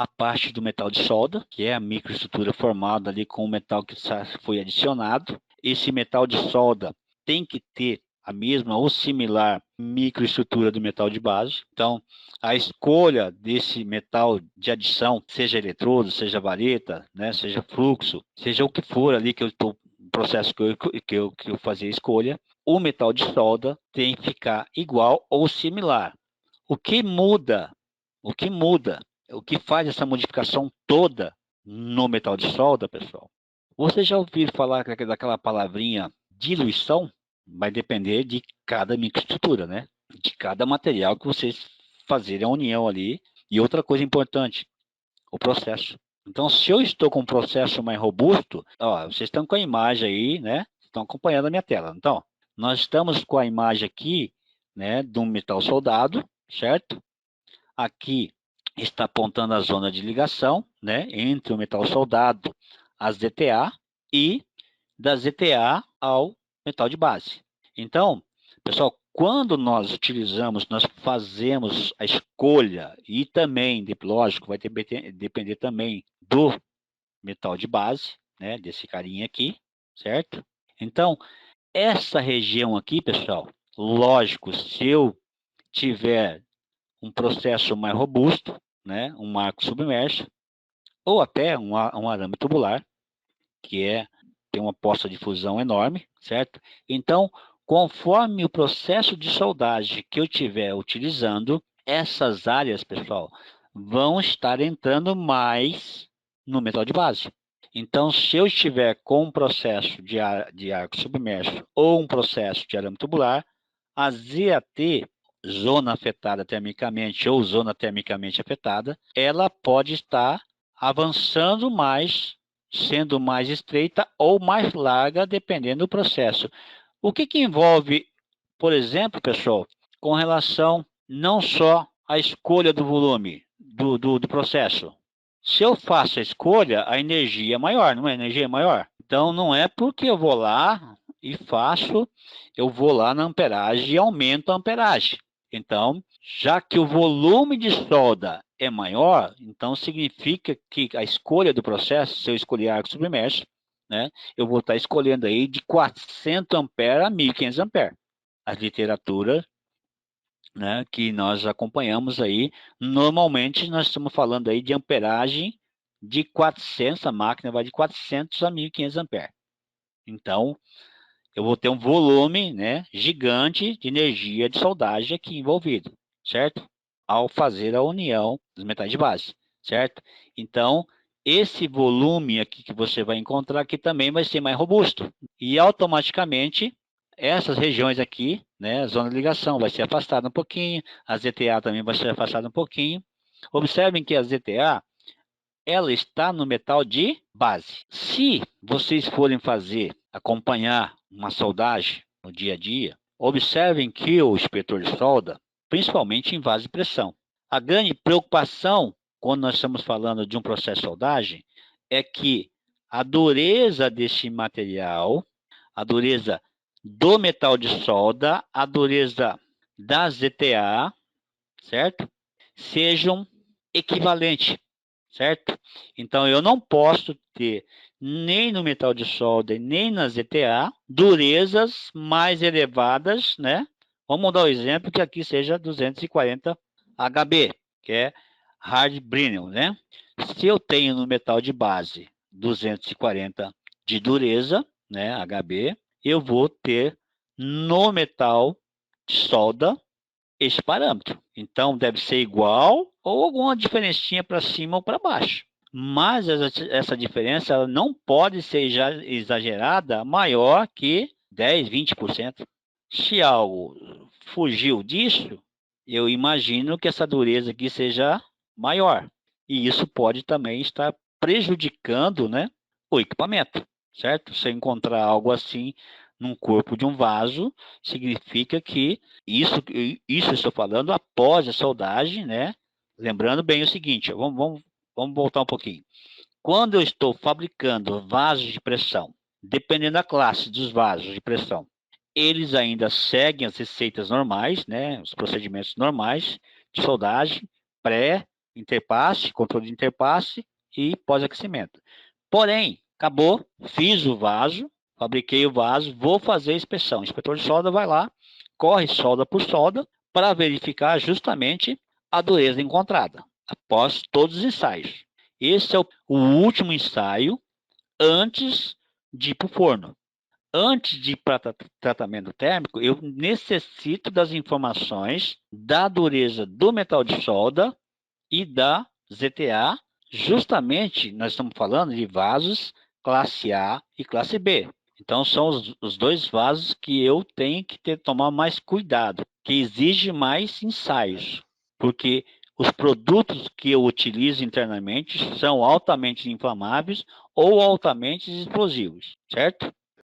a parte do metal de solda, que é a microestrutura formada ali com o metal que foi adicionado. Esse metal de solda tem que ter a mesma ou similar microestrutura do metal de base. Então, a escolha desse metal de adição, seja eletrodo, seja vareta, né, seja fluxo, seja o que for ali que eu estou processo que eu fazer a escolha, o metal de solda tem que ficar igual ou similar. O que muda, o que muda, o que faz essa modificação toda no metal de solda, pessoal? Você já ouviu falar daquela palavrinha diluição? Vai depender de cada microestrutura, né? De cada material que vocês fazerem a união ali. E outra coisa importante, o processo. Então, se eu estou com um processo mais robusto, ó, vocês estão com a imagem aí, né? Estão acompanhando a minha tela. Então, nós estamos com a imagem aqui, né, de um metal soldado, certo? Aqui está apontando a zona de ligação, né, entre o metal soldado, as ZTA, e da ZTA ao metal de base. Então, pessoal, quando nós utilizamos, nós fazemos a escolha, e também, lógico, vai depender também do metal de base, né, desse carinha aqui, certo? Então, essa região aqui, pessoal, lógico, se eu tiver um processo mais robusto, né, um marco submerso, ou até um arame tubular, que tem uma poça de fusão enorme, certo? Então, conforme o processo de soldagem que eu estiver utilizando, essas áreas, pessoal, vão estar entrando mais no metal de base. Então, se eu estiver com um processo de arco submerso ou um processo de arame tubular, a ZAT, zona afetada termicamente ou zona termicamente afetada, ela pode estar avançando mais, sendo mais estreita ou mais larga, dependendo do processo. O que envolve, por exemplo, pessoal, com relação não só à escolha do volume do processo. Se eu faço a escolha, a energia é maior, não é? A energia é maior. Então, não é porque eu vou lá e faço, eu vou lá na amperagem e aumento a amperagem. Então, já que o volume de solda é maior, então significa que a escolha do processo, se eu escolher arco submerso, né, eu vou estar escolhendo aí de 400 amperes a 1.500 amperes. As literaturas, né, que nós acompanhamos aí, normalmente nós estamos falando aí de amperagem de 400, a máquina vai de 400 a 1.500 amperes. Então, eu vou ter um volume, né, gigante de energia de soldagem aqui envolvido, certo? Ao fazer a união dos metais de base, certo? Então, esse volume aqui que você vai encontrar aqui também vai ser mais robusto. E automaticamente, essas regiões aqui, né, a zona de ligação vai ser afastada um pouquinho, a ZTA também vai ser afastada um pouquinho. Observem que a ZTA, ela está no metal de base. Se vocês forem acompanhar uma soldagem no dia a dia, observem que o inspetor de solda, principalmente em vaso de pressão, a grande preocupação quando nós estamos falando de um processo de soldagem é que a dureza desse material, a dureza do metal de solda, a dureza da ZTA, certo? Sejam equivalentes, certo? Então, eu não posso ter nem no metal de solda, nem na ZTA, durezas mais elevadas, né? Vamos dar o exemplo que aqui seja 240 HB, que é Hard Brenner, né? Se eu tenho no metal de base 240 de dureza, né, HB, eu vou ter no metal de solda esse parâmetro. Então, deve ser igual ou alguma diferencinha para cima ou para baixo. Mas essa diferença ela não pode ser exagerada maior que 10, 20%. Se algo fugiu disso, eu imagino que essa dureza aqui seja maior. E isso pode também estar prejudicando, né, o equipamento, certo? Se eu encontrar algo assim num corpo de um vaso, significa que isso estou falando após a soldagem, né? Lembrando bem o seguinte, vamos voltar um pouquinho. Quando eu estou fabricando vasos de pressão, dependendo da classe dos vasos de pressão, eles ainda seguem as receitas normais, né? Os procedimentos normais de soldagem, pré, interpasse, controle de interpasse e pós-aquecimento. Porém, acabou, fiz o vaso, fabriquei o vaso, vou fazer a inspeção. O inspetor de solda vai lá, corre solda por solda para verificar justamente a dureza encontrada, após todos os ensaios. Esse é o último ensaio antes de ir para o forno. Antes de ir para tratamento térmico, eu necessito das informações da dureza do metal de solda e da ZTA. Justamente, nós estamos falando de vasos classe A e classe B. Então, são os dois vasos que eu tenho que tomar mais cuidado, que exige mais ensaios, porque os produtos que eu utilizo internamente são altamente inflamáveis ou altamente explosivos, certo?